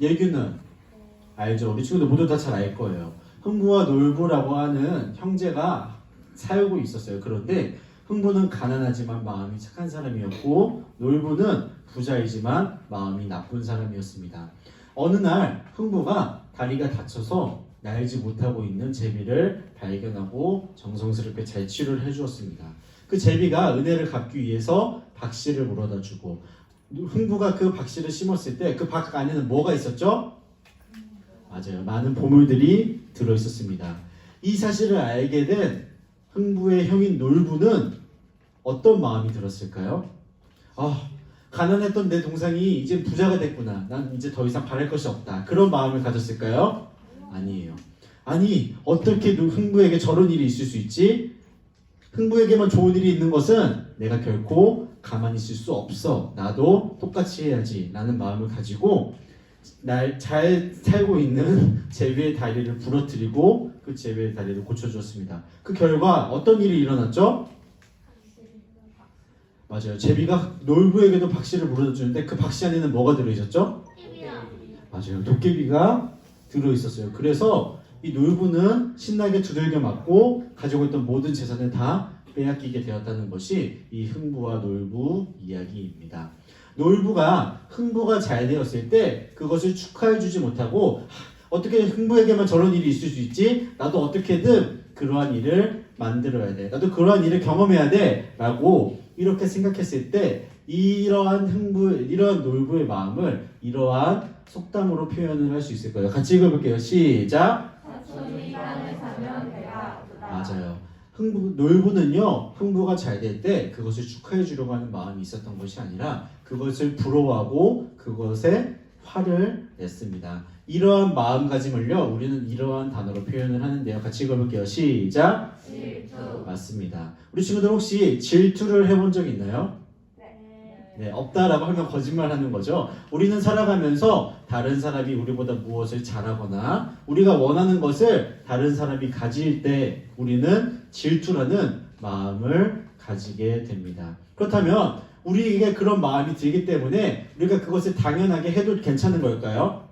예규는 알죠? 우리 친구들 모두 다 잘 알 거예요. 흥부와 놀부라고 하는 형제가 살고 있었어요. 그런데 흥부는 가난하지만 마음이 착한 사람이었고 놀부는 부자이지만 마음이 나쁜 사람이었습니다. 어느 날 흥부가 다리가 다쳐서 날지 못하고 있는 제비를 발견하고 정성스럽게 잘 치료를 해주었습니다. 그 제비가 은혜를 갚기 위해서 박씨를 물어다 주고 흥부가 그 박씨를 심었을 때 그 박 안에는 뭐가 있었죠? 맞아요. 많은 보물들이 들어있었습니다. 이 사실을 알게 된 흥부의 형인 놀부는 어떤 마음이 들었을까요? 가난했던 내 동생이 이제 부자가 됐구나. 난 이제 더 이상 바랄 것이 없다. 그런 마음을 가졌을까요? 아니에요. 아니, 어떻게 흥부에게 저런 일이 있을 수 있지? 흥부에게만 좋은 일이 있는 것은 내가 결코 가만히 있을 수 없어. 나도 똑같이 해야지. 라는 마음을 가지고 날 잘 살고 있는 제비의 다리를 부러뜨리고 그 제비의 다리를 고쳐주었습니다. 그 결과 어떤 일이 일어났죠? 맞아요. 제비가 놀부에게도 박씨를 물어다 주는데 그 박씨 안에는 뭐가 들어있었죠? 맞아요. 도깨비가 들어있었어요. 그래서 이 놀부는 신나게 두들겨 맞고 가지고 있던 모든 재산을 다 빼앗기게 되었다는 것이 이 흥부와 놀부 이야기입니다. 놀부가 흥부가 잘 되었을 때 그것을 축하해주지 못하고 어떻게 흥부에게만 저런 일이 있을 수 있지? 나도 어떻게든 그러한 일을 만들어야 돼. 나도 그러한 일을 경험해야 돼. 라고 이렇게 생각했을 때 이러한 놀부의 마음을 이러한 속담으로 표현을 할 수 있을 거예요. 같이 읽어볼게요. 시작. 맞아요. 놀부는요, 흥부가 잘 될 때 그것을 축하해 주려고 하는 마음이 있었던 것이 아니라 그것을 부러워하고 그것에 화를 냈습니다. 이러한 마음가짐을요, 우리는 이러한 단어로 표현을 하는데요. 같이 읽어볼게요. 시작. 질투. 맞습니다. 우리 친구들 혹시 질투를 해본 적 있나요? 네, 없다라고 하면 거짓말하는 거죠. 우리는 살아가면서 다른 사람이 우리보다 무엇을 잘하거나 우리가 원하는 것을 다른 사람이 가질 때 우리는 질투라는 마음을 가지게 됩니다. 그렇다면 우리에게 그런 마음이 들기 때문에 우리가 그것을 당연하게 해도 괜찮은 걸까요?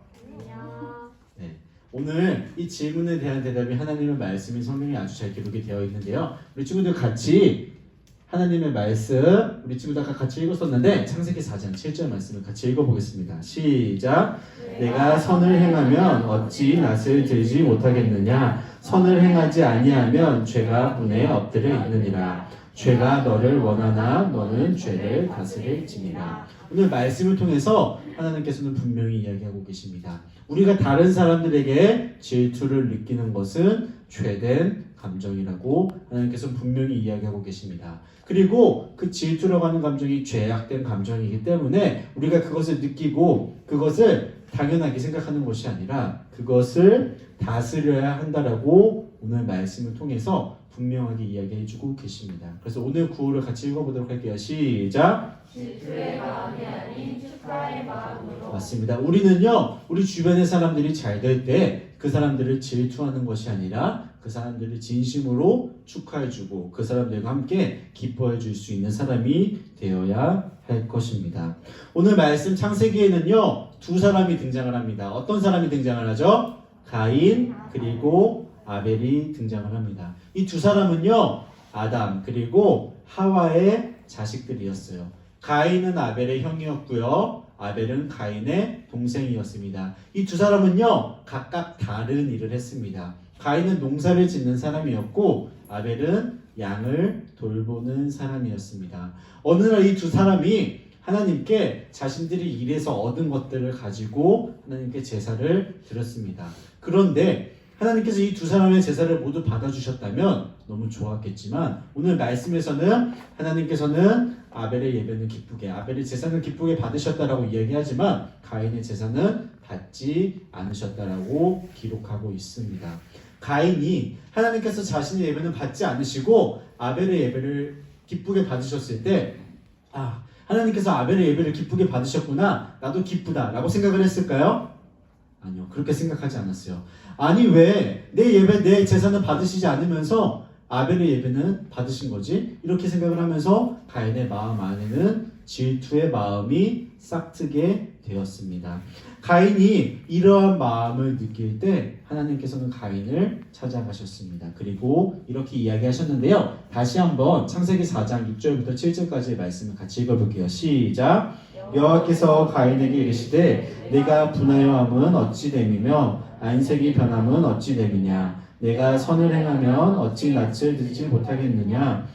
네, 오늘 이 질문에 대한 대답이 하나님의 말씀인 성경에 아주 잘 기록이 되어 있는데요. 우리 친구들 같이 하나님의 말씀 우리 친구들 아까 같이 읽었었는데 창세기 4장 7절 말씀을 같이 읽어보겠습니다. 시작. 내가 선을 행하면 어찌 낯을 들지 못하겠느냐. 선을 행하지 아니하면 죄가 문에 엎드려 있느니라. 죄가 너를 원하나 너는 죄를 다스릴지니라. 오늘 말씀을 통해서 하나님께서는 분명히 이야기하고 계십니다. 우리가 다른 사람들에게 질투를 느끼는 것은 죄된 감정이라고 하나님께서는 분명히 이야기하고 계십니다. 그리고 그 질투라고 하는 감정이 죄악된 감정이기 때문에 우리가 그것을 느끼고 그것을 당연하게 생각하는 것이 아니라 그것을 다스려야 한다라고 오늘 말씀을 통해서 분명하게 이야기해주고 계십니다. 그래서 오늘 구호를 같이 읽어보도록 할게요. 시작. 질투의 마음이 아닌 축하의 마음으로. 맞습니다. 우리는요, 우리 주변의 사람들이 잘 될 때 그 사람들을 질투하는 것이 아니라 그 사람들을 진심으로 축하해주고 그 사람들과 함께 기뻐해줄 수 있는 사람이 되어야 할 것입니다. 오늘 말씀 창세기에는요, 두 사람이 등장을 합니다. 어떤 사람이 등장을 하죠? 가인 그리고 아벨이 등장을 합니다. 이 두 사람은요, 아담 그리고 하와의 자식들이었어요. 가인은 아벨의 형이었고요. 아벨은 가인의 동생이었습니다. 이 두 사람은요, 각각 다른 일을 했습니다. 가인은 농사를 짓는 사람이었고 아벨은 양을 돌보는 사람이었습니다. 어느 날 이 두 사람이 하나님께 자신들이 일해서 얻은 것들을 가지고 하나님께 제사를 드렸습니다. 그런데 하나님께서 이 두 사람의 제사를 모두 받아주셨다면 너무 좋았겠지만 오늘 말씀에서는 하나님께서는 아벨의 예배는 기쁘게, 아벨의 제사는 기쁘게 받으셨다라고 이야기하지만 가인의 제사는 받지 않으셨다라고 기록하고 있습니다. 가인이 하나님께서 자신의 예배는 받지 않으시고 아벨의 예배를 기쁘게 받으셨을 때 하나님께서 아벨의 예배를 기쁘게 받으셨구나, 나도 기쁘다 라고 생각을 했을까요? 아니요, 그렇게 생각하지 않았어요. 아니, 왜 내 예배, 내 제사는 받으시지 않으면서 아벨의 예배는 받으신 거지? 이렇게 생각을 하면서 가인의 마음 안에는 질투의 마음이 싹트게 되었습니다. 가인이 이러한 마음을 느낄 때 하나님께서는 가인을 찾아가셨습니다. 그리고 이렇게 이야기하셨는데요. 다시 한번 창세기 4장 6절부터 7절까지의 말씀을 같이 읽어볼게요. 시작. 여호와께서 가인에게 이르시되 내가 분하여함은 어찌 됨이며 안색이 변함은 어찌 됨이냐. 내가 선을 행하면 어찌 낯을 들지 못하겠느냐.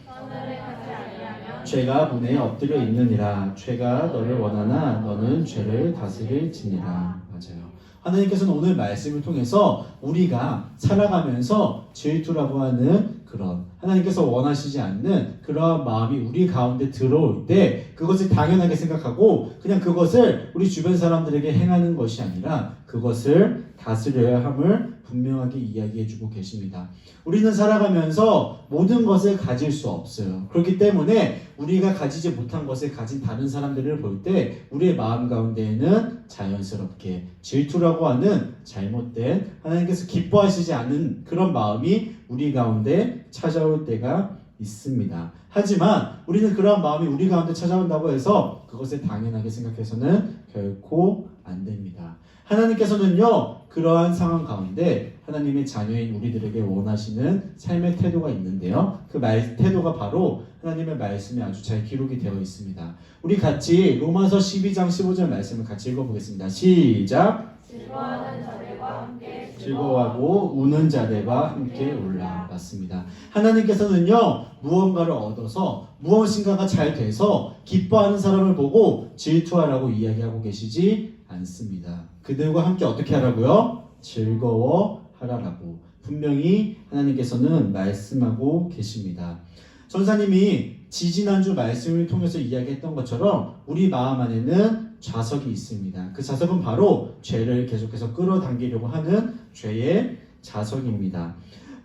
죄가 문에 엎드려 있느니라. 죄가 너를 원하나 너는 죄를 다스릴지니라. 맞아요. 하나님께서는 오늘 말씀을 통해서 우리가 살아가면서 질투라고 하는 그런 하나님께서 원하시지 않는 그러한 마음이 우리 가운데 들어올 때 그것을 당연하게 생각하고 그냥 그것을 우리 주변 사람들에게 행하는 것이 아니라 그것을 다스려야 함을 분명하게 이야기해주고 계십니다. 우리는 살아가면서 모든 것을 가질 수 없어요. 그렇기 때문에 우리가 가지지 못한 것을 가진 다른 사람들을 볼 때 우리의 마음 가운데에는 자연스럽게 질투라고 하는 잘못된 하나님께서 기뻐하시지 않은 그런 마음이 우리 가운데 찾아올 때가 있습니다. 하지만 우리는 그러한 마음이 우리 가운데 찾아온다고 해서 그것을 당연하게 생각해서는 결코 안 됩니다. 하나님께서는요, 그러한 상황 가운데 하나님의 자녀인 우리들에게 원하시는 삶의 태도가 있는데요. 그 태도가 바로 하나님의 말씀에 아주 잘 기록이 되어 있습니다. 우리 같이 로마서 12장 15절 말씀을 같이 읽어보겠습니다. 시작. 즐거워하는 자들과 함께 즐거워하고 우는 자들과 함께 올라. 맞습니다. 하나님께서는요, 무언가를 얻어서 무엇인가가 잘 돼서 기뻐하는 사람을 보고 질투하라고 이야기하고 계시지 않습니다. 그들과 함께 어떻게 하라고요? 즐거워하라라고 분명히 하나님께서는 말씀하고 계십니다. 전사님이 지지난주 말씀을 통해서 이야기했던 것처럼 우리 마음 안에는 좌석이 있습니다. 그 좌석은 바로 죄를 계속해서 끌어당기려고 하는 죄의 좌석입니다.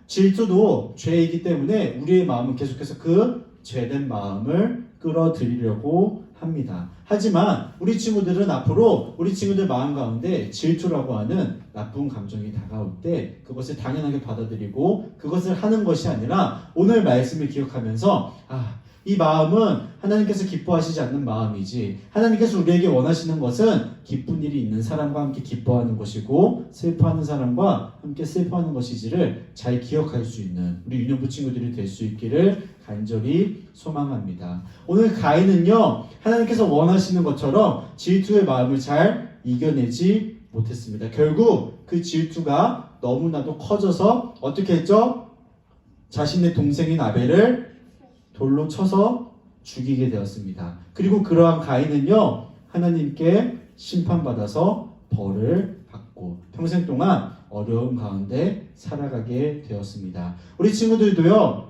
질투도 죄이기 때문에 우리의 마음은 계속해서 그 죄된 마음을 끌어들이려고 합니다. 하지만 우리 친구들은 앞으로 우리 친구들 마음 가운데 질투라고 하는 나쁜 감정이 다가올 때 그것을 당연하게 받아들이고 그것을 하는 것이 아니라 오늘 말씀을 기억하면서 이 마음은 하나님께서 기뻐하시지 않는 마음이지 하나님께서 우리에게 원하시는 것은 기쁜 일이 있는 사람과 함께 기뻐하는 것이고 슬퍼하는 사람과 함께 슬퍼하는 것이지를 잘 기억할 수 있는 우리 유년부 친구들이 될 수 있기를 간절히 소망합니다. 오늘 가인은요, 하나님께서 원하시는 것처럼 질투의 마음을 잘 이겨내지 못했습니다. 결국 그 질투가 너무나도 커져서 어떻게 했죠? 자신의 동생인 아벨을 돌로 쳐서 죽이게 되었습니다. 그리고 그러한 가인은요, 하나님께 심판받아서 벌을 받고 평생 동안 어려움 가운데 살아가게 되었습니다. 우리 친구들도요,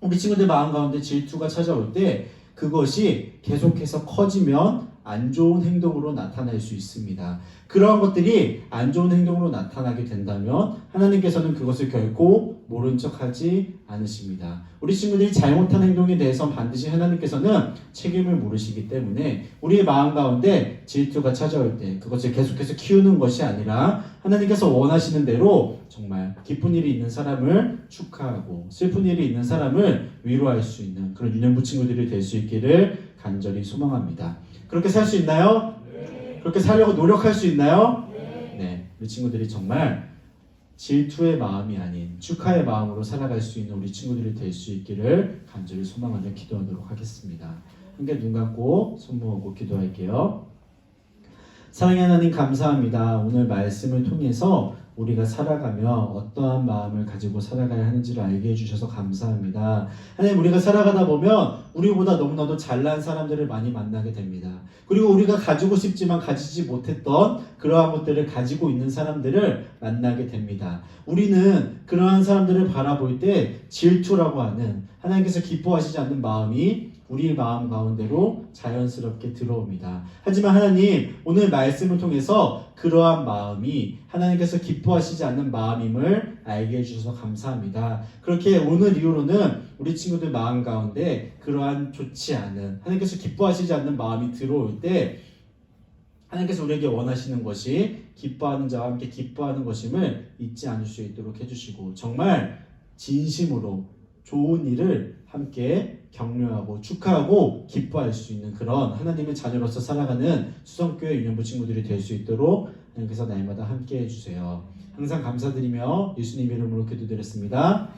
우리 친구들 마음 가운데 질투가 찾아올 때 그것이 계속해서 커지면 안 좋은 행동으로 나타날 수 있습니다. 그러한 것들이 안 좋은 행동으로 나타나게 된다면 하나님께서는 그것을 결코 모른 척하지 않으십니다. 우리 친구들이 잘못한 행동에 대해서 반드시 하나님께서는 책임을 물으시기 때문에 우리의 마음 가운데 질투가 찾아올 때 그것을 계속해서 키우는 것이 아니라 하나님께서 원하시는 대로 정말 기쁜 일이 있는 사람을 축하하고 슬픈 일이 있는 사람을 위로할 수 있는 그런 유년부 친구들이 될 수 있기를 간절히 소망합니다. 그렇게 살 수 있나요? 네. 그렇게 살려고 노력할 수 있나요? 네. 우리 친구들이 정말 질투의 마음이 아닌 축하의 마음으로 살아갈 수 있는 우리 친구들이 될 수 있기를 간절히 소망하며 기도하도록 하겠습니다. 함께 눈 감고 손 모으고 기도할게요. 사랑의 하나님 감사합니다. 오늘 말씀을 통해서 우리가 살아가며 어떠한 마음을 가지고 살아가야 하는지를 알게 해주셔서 감사합니다. 하나님, 우리가 살아가다 보면 우리보다 너무나도 잘난 사람들을 많이 만나게 됩니다. 그리고 우리가 가지고 싶지만 가지지 못했던 그러한 것들을 가지고 있는 사람들을 만나게 됩니다. 우리는 그러한 사람들을 바라볼 때 질투라고 하는 하나님께서 기뻐하시지 않는 마음이 우리 마음 가운데로 자연스럽게 들어옵니다. 하지만 하나님, 오늘 말씀을 통해서 그러한 마음이 하나님께서 기뻐하시지 않는 마음임을 알게 해주셔서 감사합니다. 그렇게 오늘 이후로는 우리 친구들 마음 가운데 그러한 좋지 않은 하나님께서 기뻐하시지 않는 마음이 들어올 때 하나님께서 우리에게 원하시는 것이 기뻐하는 자와 함께 기뻐하는 것임을 잊지 않을 수 있도록 해주시고 정말 진심으로 좋은 일을 함께 격려하고 축하하고 기뻐할 수 있는 그런 하나님의 자녀로서 살아가는 수성교회 유년부 친구들이 될 수 있도록 하나님께서 날마다 함께 해주세요. 항상 감사드리며 예수님 이름으로 기도드렸습니다.